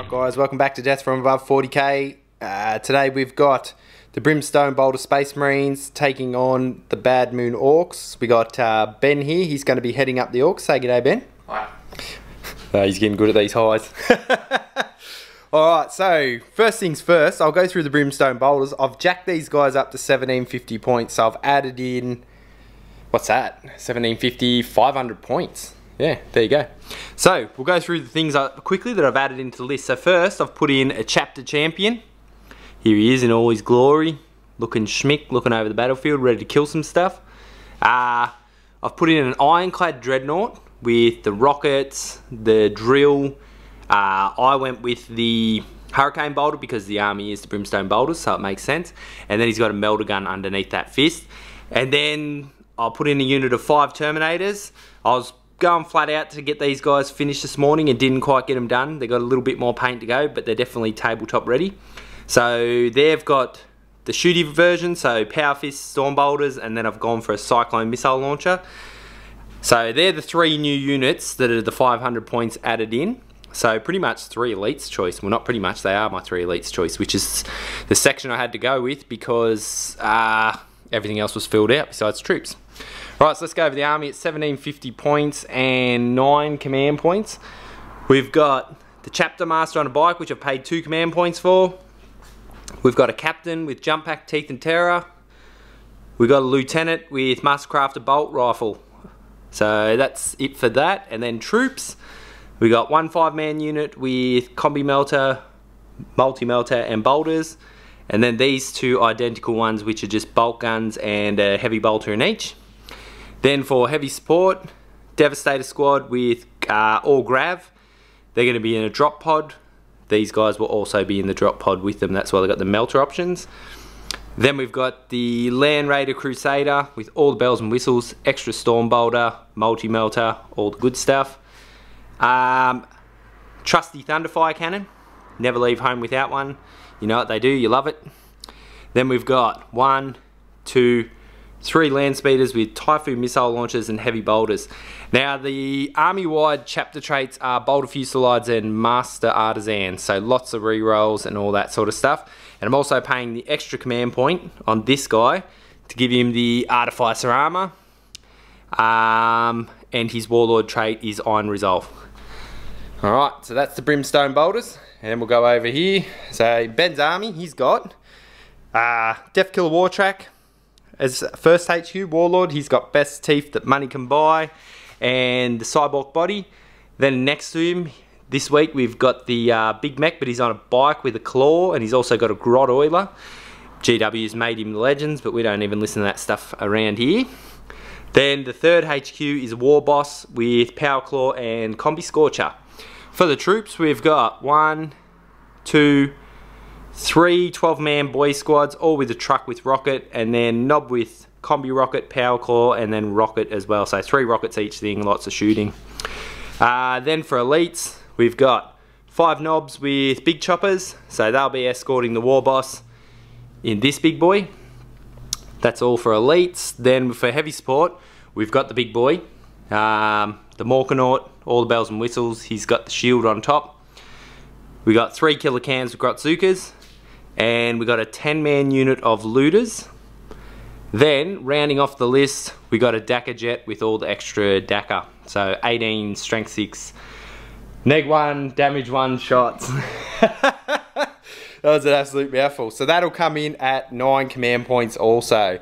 Alright guys, welcome back to Death from Above 40k. Today we've got the Brimstone Boulder Space Marines taking on the Bad Moon Orks. We got Ben here, he's going to be heading up the Orks. Say g'day Ben. Hi. He's getting good at these highs. Alright, so first things first, I'll go through the Brimstone Boulders. I've jacked these guys up to 1750 points, so I've added in, what's that? 1750, 500 points. Yeah, there you go. So, we'll go through the things quickly that I've added into the list. So first, I've put in a chapter champion. Here he is in all his glory. Looking schmick, looking over the battlefield, ready to kill some stuff. I've put in an ironclad dreadnought with the rockets, the drill. I went with the hurricane boulder because the army is the Brimstone Boulders, so it makes sense. And then he's got a melter gun underneath that fist. And then I'll put in a unit of 5 Terminators. I was going flat out to get these guys finished this morning and didn't quite get them done. They got a little bit more paint to go, but they're definitely tabletop ready. So they've got the shooty version, so Power Fist, Storm Bolters, and then I've gone for a Cyclone missile launcher. So they're the 3 new units that are the 500 points added in. So pretty much 3 elites choice. Well, not pretty much, they are my 3 elites choice, which is the section I had to go with because everything else was filled out besides troops. Right, so let's go over the army. It's 1750 points and 9 command points. We've got the chapter master on a bike, which I've paid 2 command points for. We've got a captain with jump pack, teeth and terror. We've got a lieutenant with mastercrafted bolt rifle. So that's it for that. And then troops, we got 1 5-man unit with combi melter, multi-melter and bolters. And then these 2 identical ones, which are just bolt guns and a heavy bolter in each. Then for heavy support, Devastator squad with all grav. They're going to be in a drop pod. These guys will also be in the drop pod with them. That's why they've got the melter options. Then we've got the Land Raider Crusader with all the bells and whistles, extra storm bolter, multi-melter, all the good stuff. Trusty Thunderfire cannon. Never leave home without one. You know what they do, you love it. Then we've got 1, 2, 3 land speeders with Typhoon missile launchers and heavy bolters. Now the army-wide chapter traits are bolter fusiliers and master artisans, so lots of rerolls and all that sort of stuff. And I'm also paying the extra command point on this guy to give him the artificer armor, and his warlord trait is iron resolve. Alright, so that's the Brimstone Boulders, and then we'll go over here. So Ben's army, he's got Death Killer War Track as first HQ warlord. He's got best teeth that money can buy and the cyborg body. Then next to him this week we've got the big mech, but he's on a bike with a claw, and he's also got a Grot Oiler. GW's made him the legends, but we don't even listen to that stuff around here. Then the third HQ is a war boss with Power Claw and Combi Scorcher. For the troops we've got 1, 2, 3 12-man boy squads, all with a truck with rocket, and then Knob with combi rocket, Power Claw, and then rocket as well. So 3 rockets each thing, lots of shooting. Then for elites, we've got 5 knobs with big choppers, so they'll be escorting the war boss in this big boy. That's all for elites. Then for heavy support, we've got the big boy, the Morkanaut, all the bells and whistles. He's got the shield on top. We got 3 killer cans with Grotzukas. And we got a 10-man unit of looters. Then, rounding off the list, we got a Dakka jet with all the extra Dakka. So 18, strength 6, neg 1, damage 1 shots. That was an absolute mouthful. So that'll come in at 9 command points also.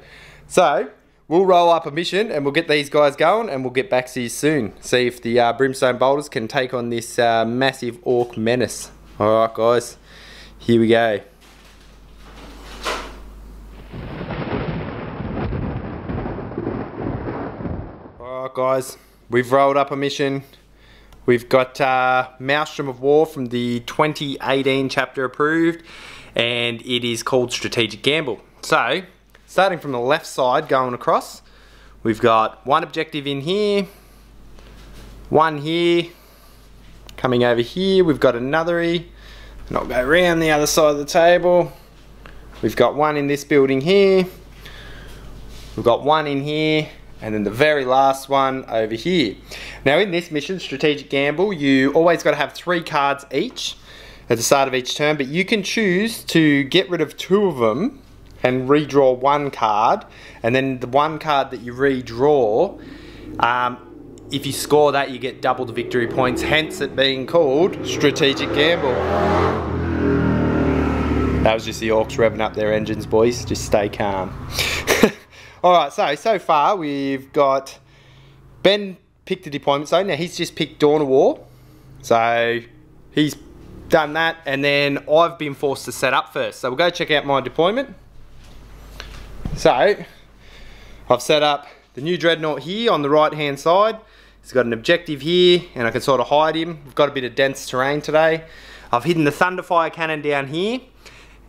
So, we'll roll up a mission and we'll get these guys going, and we'll get back to you soon. See if the Brimstone Boulders can take on this massive Ork menace. Alright guys, here we go. Alright guys, we've rolled up a mission. We've got Maelstrom of War from the 2018 chapter approved, and it is called Strategic Gamble. So, starting from the left side going across, we've got 1 objective in here, 1 here, coming over here we've got another and I'll go around the other side of the table. We've got 1 in this building here, we've got 1 in here, and then the very last one over here. Now in this mission, Strategic Gamble, you always got to have 3 cards each. at the start of each turn, but you can choose to get rid of 2 of them and redraw 1 card, and then the 1 card that you redraw, if you score that, you get double the victory points, hence it being called Strategic Gamble. That was just the Orks revving up their engines, boys. Just stay calm. Alright, so far we've got Ben picked a deployment zone. Now he's just picked Dawn of War. So he's done that, and then I've been forced to set up first. So we'll go check out my deployment. So I've set up the new Dreadnought here on the right hand side. He's got an objective here, and I can sort of hide him. We've got a bit of dense terrain today. I've hidden the Thunderfire cannon down here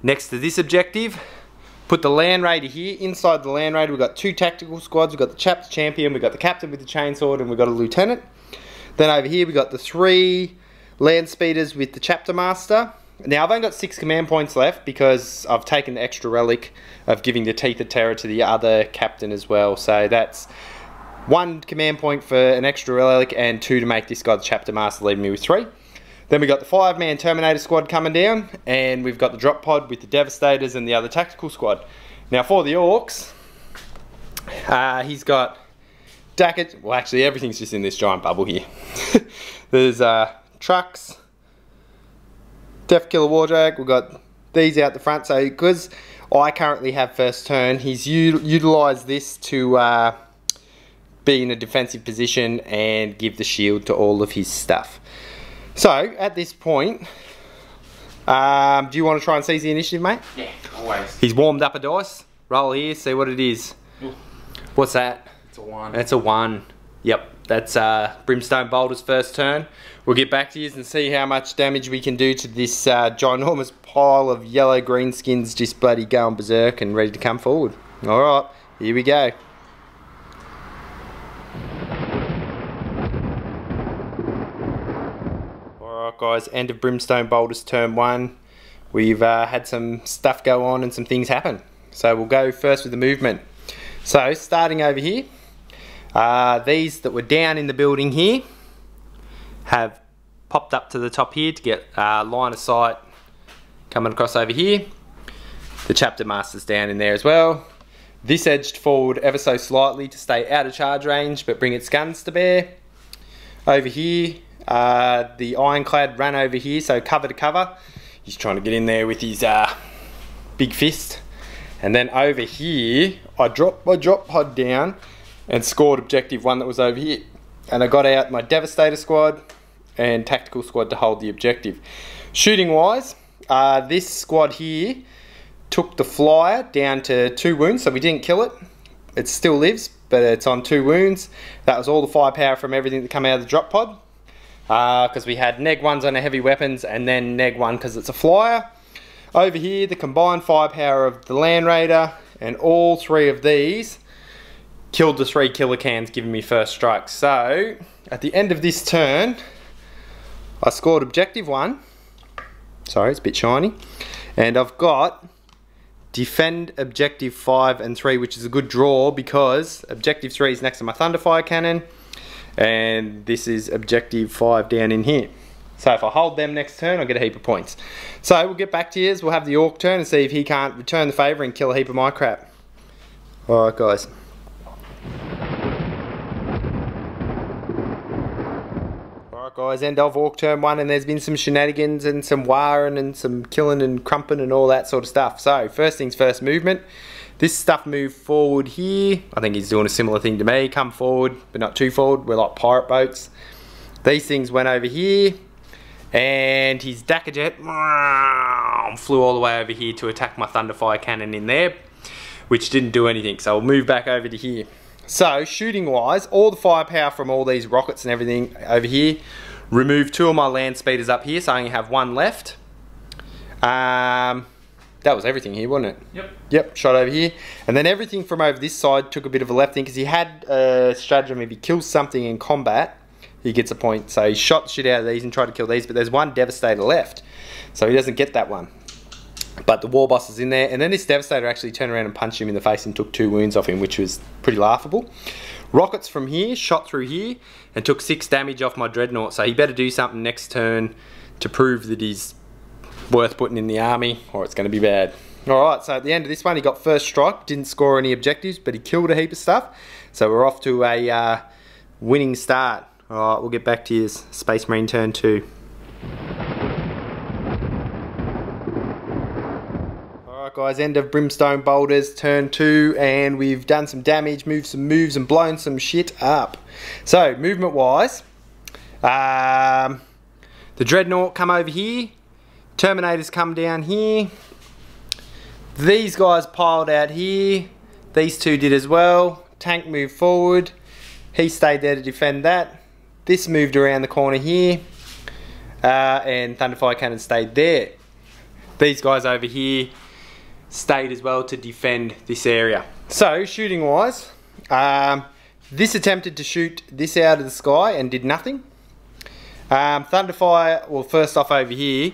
next to this objective. Put the Land Raider here. Inside the Land Raider we've got 2 tactical squads. We've got the Chapter Champion, we've got the Captain with the Chainsword, and we've got a Lieutenant. Then over here we've got the 3 Land Speeders with the Chapter Master. Now I've only got 6 command points left because I've taken the extra relic of giving the Teeth of Terror to the other Captain as well. So that's 1 command point for an extra relic and 2 to make this guy the Chapter Master, leaving me with 3. Then we've got the 5-man Terminator squad coming down, and we've got the drop pod with the Devastators and the other tactical squad. Now for the Orks, he's got Dacket. Well, actually everything's just in this giant bubble here. There's trucks, Death Killer Wardrag. We've got these out the front. So because I currently have first turn, he's utilised this to be in a defensive position and give the shield to all of his stuff. So, at this point, do you want to try and seize the initiative, mate? Yeah, always. He's warmed up a dice. Roll here, see what it is. Ooh. What's that? It's a 1. That's a 1. Yep, that's Brimstone Boulder's first turn. We'll get back to you and see how much damage we can do to this ginormous pile of yellow greenskins just bloody going berserk and ready to come forward. Alright, here we go. Alright guys, end of Brimstone Boulder's turn 1. We've had some stuff go on and some things happen. So we'll go first with the movement. So starting over here, these that were down in the building here have popped up to the top here to get line of sight coming across over here. The Chapter Master's down in there as well. This edged forward ever so slightly to stay out of charge range but bring its guns to bear. Over here, the Ironclad ran over here, so cover to cover. He's trying to get in there with his big fist. And then over here, I dropped my drop pod down and scored objective 1 that was over here. And I got out my Devastator squad and tactical squad to hold the objective. Shooting wise, this squad here took the Flyer down to 2 wounds, so we didn't kill it. It still lives, but it's on 2 wounds. That was all the firepower from everything that came out of the drop pod. Because we had neg 1s on the heavy weapons and then neg 1 because it's a Flyer. Over here, the combined firepower of the Land Raider and all 3 of these killed the 3 killer cans, giving me first strike. So, at the end of this turn, I scored objective 1. Sorry, it's a bit shiny. And I've got defend objective 5 and 3, which is a good draw because objective 3 is next to my Thunderfire cannon. And this is objective 5 down in here. So if I hold them next turn, I'll get a heap of points. So we'll get back to yours. We'll have the Orc turn and see if he can't return the favour and kill a heap of my crap. Alright guys. Alright guys, end of Orc turn 1, and there's been some shenanigans and some wiring and some killing and crumping and all that sort of stuff. So first things first, movement. This stuff moved forward here. I think he's doing a similar thing to me. Come forward, but not too forward. We're like pirate boats. These things went over here. And his Dackerjet flew all the way over here to attack my Thunderfire cannon in there, which didn't do anything. So we'll move back over to here. So shooting wise, all the firepower from all these rockets and everything over here. Remove 2 of my land speeders up here, so I only have 1 left. That was everything here, wasn't it? Yep. Yep, shot over here. And then everything from over this side took a bit of a left thing because he had a stratagem. If he kills something in combat, he gets a point. So he shot the shit out of these and tried to kill these, but there's 1 Devastator left. So he doesn't get that one. But the War Boss is in there. And then this Devastator actually turned around and punched him in the face and took 2 wounds off him, which was pretty laughable. Rockets from here, shot through here, and took 6 damage off my Dreadnought. So he better do something next turn to prove that he's worth putting in the army or it's going to be bad. Alright, so at the end of this one he got first strike, didn't score any objectives, but he killed a heap of stuff. So we're off to a winning start. Alright, we'll get back to his Space Marine turn 2. Alright guys, end of Brimstone Boulders turn 2, and we've done some damage, moved some moves and blown some shit up. So, movement wise, the Dreadnought come over here, Terminators come down here, these guys piled out here, these two did as well, tank moved forward, he stayed there to defend that, this moved around the corner here, and Thunderfire Cannon stayed there. These guys over here stayed as well to defend this area. So, shooting wise, this attempted to shoot this out of the sky and did nothing. Thunderfire, well first off over here,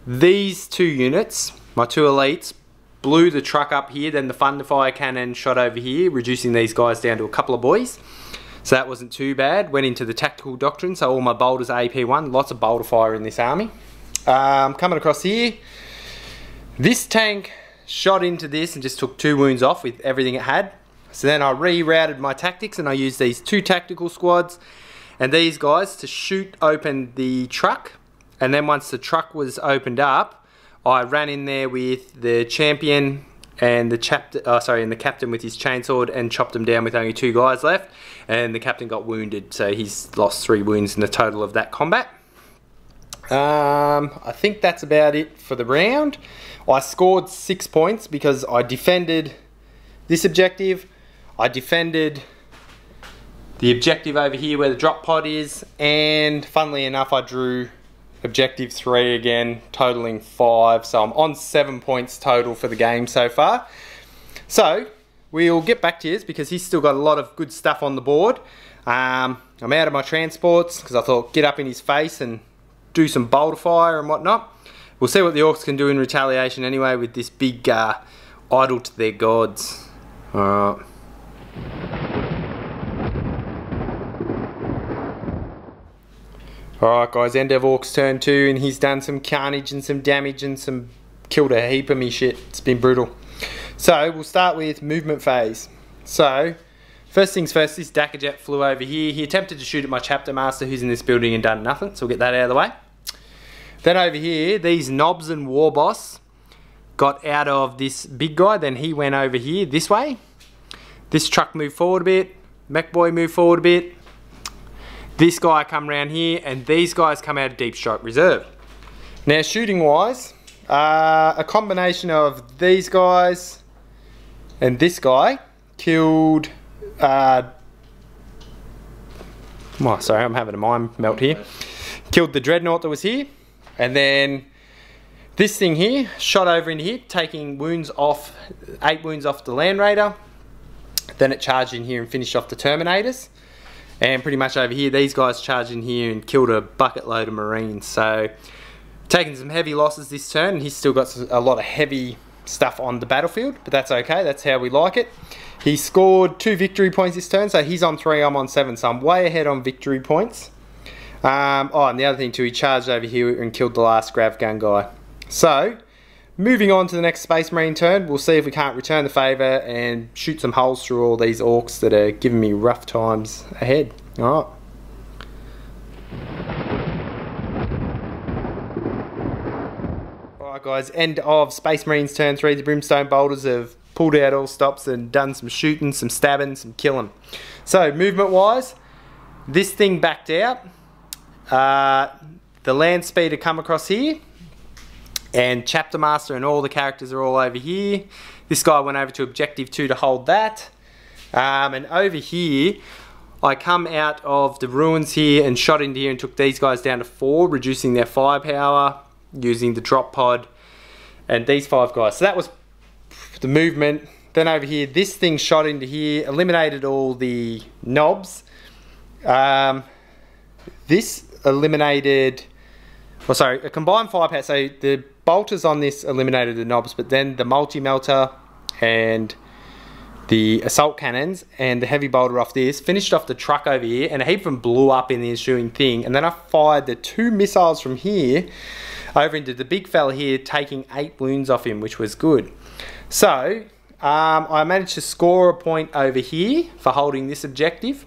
these two units, my two elites, blew the truck up here, then the Thunderfire Cannon shot over here, reducing these guys down to a couple of boys. So that wasn't too bad. Went into the Tactical Doctrine, so all my bolters are AP1, lots of bolter fire in this army. Coming across here, this tank shot into this and just took 2 wounds off with everything it had. So then I rerouted my tactics and I used these 2 tactical squads and these guys to shoot open the truck. And then once the truck was opened up, I ran in there with the champion and the captain with his chainsword and chopped them down with only 2 guys left. And the captain got wounded, so he's lost 3 wounds in the total of that combat. I think that's about it for the round. I scored 6 points because I defended this objective, I defended the objective over here where the drop pod is, and funnily enough I drew objective 3 again, totaling 5, so I'm on 7 points total for the game so far. So we'll get back to his because he's still got a lot of good stuff on the board. I'm out of my transports because I thought get up in his face and do some bolter fire and whatnot. We'll see what the Orks can do in retaliation anyway with this big idol to their gods. Alright. Alright guys, end of Orks turn 2 and he's done some carnage and some damage and some killed a heap of me shit. It's been brutal. So we'll start with movement phase. So first things first, this Dakajet flew over here. He attempted to shoot at my chapter master who's in this building and done nothing, so we'll get that out of the way. Then over here, these knobs and war boss got out of this big guy, then he went over here this way. This truck moved forward a bit, mech boy moved forward a bit. This guy come around here, and these guys come out of Deep Strike Reserve. Now shooting wise, a combination of these guys and this guy killed, oh sorry, I'm having a mind melt here. Killed the Dreadnought that was here, and then this thing here shot over in here, taking wounds off, 8 wounds off the Land Raider. Then it charged in here and finished off the Terminators. And pretty much over here, these guys charged in here and killed a bucket load of Marines. So, taking some heavy losses this turn, and he's still got a lot of heavy stuff on the battlefield, but that's okay, that's how we like it. He scored 2 victory points this turn, so he's on 3, I'm on 7, so I'm way ahead on victory points. Oh, and the other thing too, he charged over here and killed the last grav gun guy. So, moving on to the next Space Marine turn, we'll see if we can't return the favour and shoot some holes through all these Orks that are giving me rough times ahead. Alright. Alright guys, end of Space Marines turn 3. The Brimstone Boulders have pulled out all stops and done some shooting, some stabbing, some killing. So, movement wise, this thing backed out. The land speeder come across here. And Chapter Master and all the characters are all over here. This guy went over to Objective 2 to hold that. And over here, I come out of the ruins here and shot into here and took these guys down to 4, reducing their firepower, using the drop pod, and these 5 guys. So that was the movement. Then over here, this thing shot into here, eliminated all the knobs. This eliminated, well sorry, a combined firepower, so the bolters on this eliminated the knobs, but then the multi-melter and the assault cannons and the heavy bolter off this finished off the truck over here, and a heap of them blew up in the ensuing thing. And then I fired the 2 missiles from here over into the big fella here, taking 8 wounds off him, which was good. So I managed to score a point over here for holding this objective,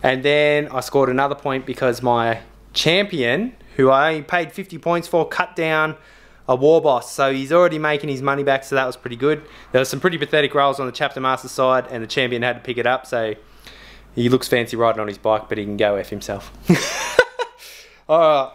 and then I scored another point because my champion, who I only paid 50 points for, cut down a war boss, so he's already making his money back, so that was pretty good. There were some pretty pathetic rolls on the chapter master side, and the champion had to pick it up, so he looks fancy riding on his bike, but he can go F himself. Alright,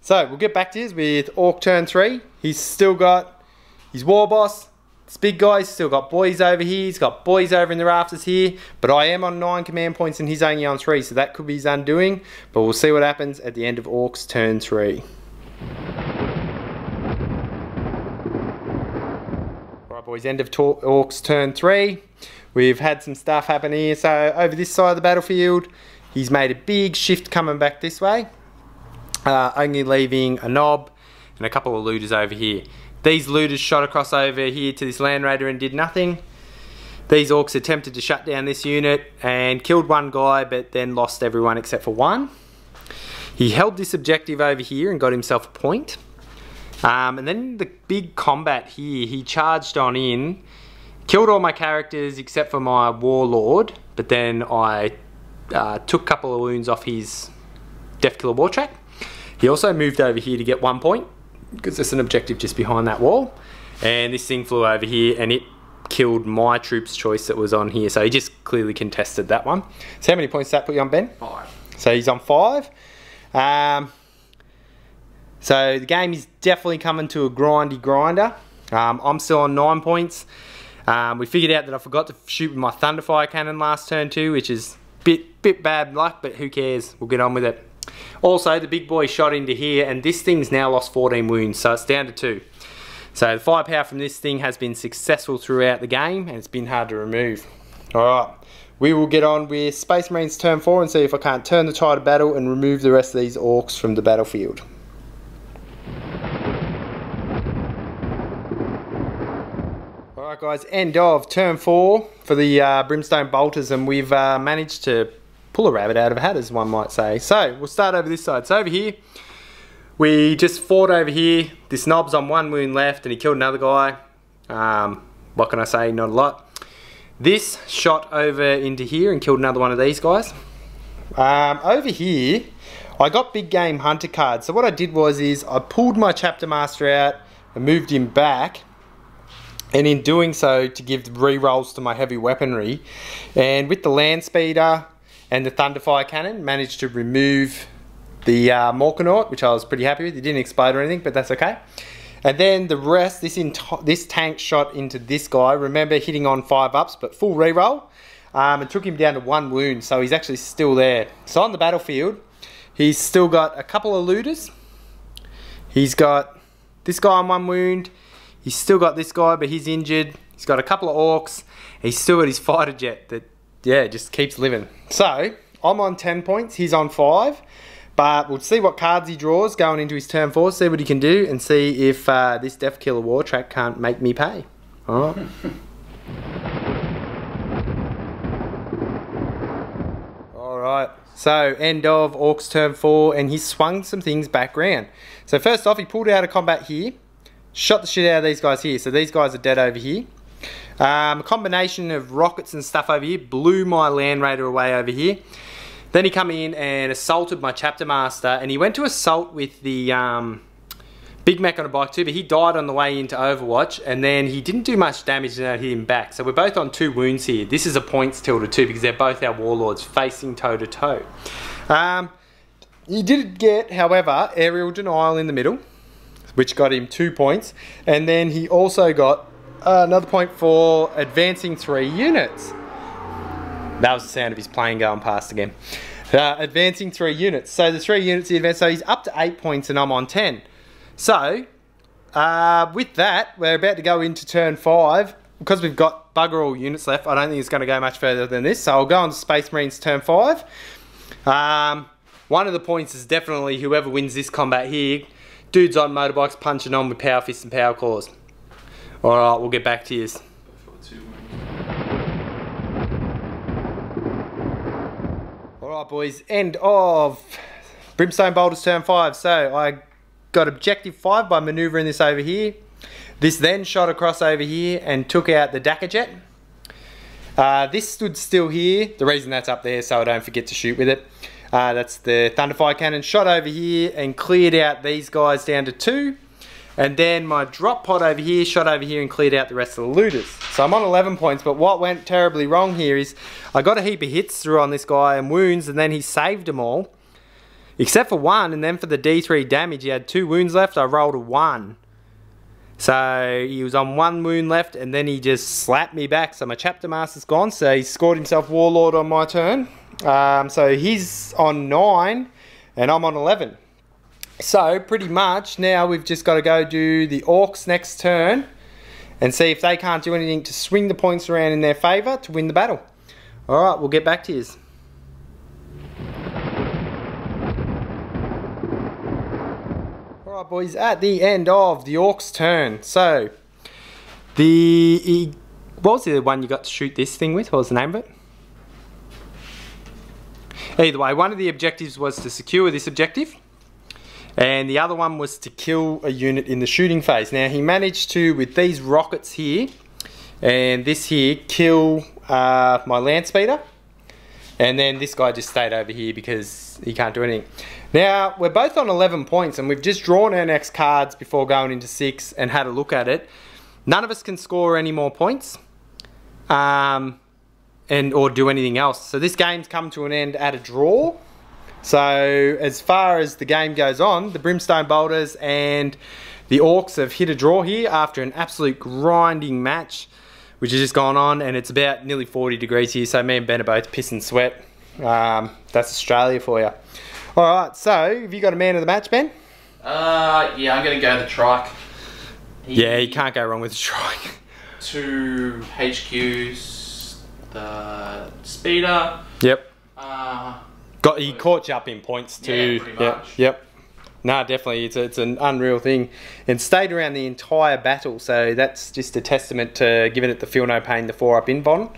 so we'll get back to this with Orc turn 3. He's still got his war boss, this big guy. He's still got boys over here, he's got boys over in the rafters here, but I am on 9 command points and he's only on 3, so that could be his undoing, but we'll see what happens at the end of Orcs turn 3. Alright boys, end of Orcs turn 3. We've had some stuff happen here. So over this side of the battlefield, he's made a big shift coming back this way. Only leaving a knob and a couple of looters over here. These looters shot across over here to this land raider and did nothing. These orcs attempted to shut down this unit and killed one guy, but then lost everyone except for one. He held this objective over here and got himself a point. And then the big combat here, he charged on in, killed all my characters except for my warlord, but then I took a couple of wounds off his Death Killer war track. He also moved over here to get 1 point, because there's an objective just behind that wall. And this thing flew over here and it killed my troops choice that was on here, so he just clearly contested that one. So how many points does that put you on, Ben? 5. So he's on 5. So the game is definitely coming to a grindy grinder. I'm still on 9 points. We figured out that I forgot to shoot with my Thunderfire cannon last turn too, which is bit bad luck, but who cares? We'll get on with it. Also, the big boy shot into here, and this thing's now lost 14 wounds, so it's down to 2. So the firepower from this thing has been successful throughout the game, and it's been hard to remove. Alright, we will get on with Space Marines turn 4 and see if I can't turn the tide of battle and remove the rest of these orcs from the battlefield. Alright guys, end of turn 4 for the Brimstone bolters, and we've managed to pull a rabbit out of a hat, as one might say. So we'll start over this side. So over here, we just fought over here. This knob's on 1 wound left and he killed another guy. What can I say? Not a lot. This shot over into here and killed another one of these guys. Over here, I got big game hunter cards. So what I did was I pulled my chapter master out and moved him back, and in doing so to give re-rolls to my heavy weaponry, and with the land speeder and the Thunderfire cannon managed to remove the Morkanaut, which I was pretty happy with. It didn't explode or anything, but that's okay. And then the rest, this tank shot into this guy, remember hitting on 5 ups, but full reroll, and took him down to 1 wound, so he's actually still there. So on the battlefield, he's still got a couple of looters. He's got this guy on 1 wound. He's still got this guy, but he's injured. He's got a couple of orcs. He's still got his fighter jet that, yeah, just keeps living. So I'm on 10 points. He's on 5. But we'll see what cards he draws going into his turn 4, see what he can do, and see if this Death Killer war track can't make me pay. Alright. Alright, so end of Orcs turn 4, and he swung some things back round. So first off, he pulled out of combat here, shot the shit out of these guys here. So these guys are dead over here. A combination of rockets and stuff over here blew my Land Raider away over here. Then he come in and assaulted my chapter master, and he went to assault with the Big Mac on a bike too, but he died on the way into Overwatch, and then he didn't do much damage and I hit him back. So we're both on 2 wounds here. This is a points tilde too, because they're both our warlords facing toe to toe. He did get, however, aerial denial in the middle, which got him 2 points, and then he also got another point for advancing 3 units. That was the sound of his plane going past again. Advancing 3 units. So the 3 units he advanced, so he's up to 8 points and I'm on 10. So, with that, we're about to go into turn 5. Because we've got bugger all units left, I don't think it's going to go much further than this. So I'll go on to Space Marines turn 5. One of the points is definitely whoever wins this combat here, dudes on motorbikes punching on with power fists and power claws. Alright, we'll get back to you. Alright boys, end of Brimstone Bolters turn 5. So I got objective 5 by manoeuvring this over here. This then shot across over here and took out the Dakar jet. This stood still here. The reason that's up there so I don't forget to shoot with it. That's the Thunderfire cannon. Shot over here and cleared out these guys down to 2. And then my drop pod over here, shot over here and cleared out the rest of the looters. So I'm on 11 points, but what went terribly wrong here is I got a heap of hits through on this guy and wounds, and then he saved them all. Except for one, and then for the D3 damage, he had 2 wounds left, I rolled a 1. So he was on 1 wound left, and then he just slapped me back. So my chapter master's gone, so he scored himself Warlord on my turn. So he's on 9, and I'm on 11. So pretty much now we've just got to go do the Orks next turn and see if they can't do anything to swing the points around in their favour to win the battle. Alright, we'll get back to yous. Alright boys, at the end of the Orks turn. So, what was the one you got to shoot this thing with? What was the name of it? Either way, one of the objectives was to secure this objective. And the other one was to kill a unit in the shooting phase. Now he managed to, with these rockets here, and this here, kill my land speeder. And then this guy just stayed over here because he can't do anything. Now, we're both on 11 points and we've just drawn our next cards before going into 6 and had a look at it. None of us can score any more points or do anything else. So this game's come to an end at a draw. So as far as the game goes on, the Brimstone Bolters and the Orks have hit a draw here after an absolute grinding match, which has just gone on, and it's about nearly 40 degrees here, so me and Ben are both piss and sweat. That's Australia for you. Alright, so have you got a man of the match, Ben? Yeah, I'm going to go the trike. Yeah, you can't go wrong with the trike. 2 HQs, the speeder. Yep. He caught you up in points too. Yeah, pretty much. Yep. No, definitely, it's an unreal thing, and stayed around the entire battle. So that's just a testament to giving it the feel no pain, the 4-up invuln,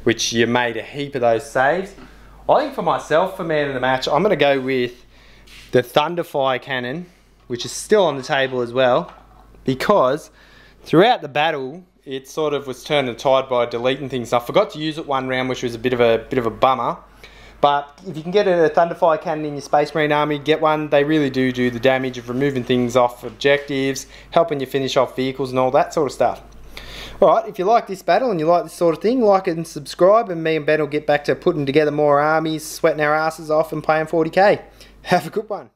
which you made a heap of those saves. I think for myself, for man of the match, I'm going to go with the Thunderfire cannon, which is still on the table as well, because throughout the battle it sort of was turning the tide by deleting things. I forgot to use it one round, which was a bit of a bummer. But if you can get a Thunderfire cannon in your Space Marine army, get one. They really do the damage of removing things off objectives, helping you finish off vehicles and all that sort of stuff. Alright, if you like this battle and you like this sort of thing, like it and subscribe, and me and Ben will get back to putting together more armies, sweating our asses off and playing 40k. Have a good one.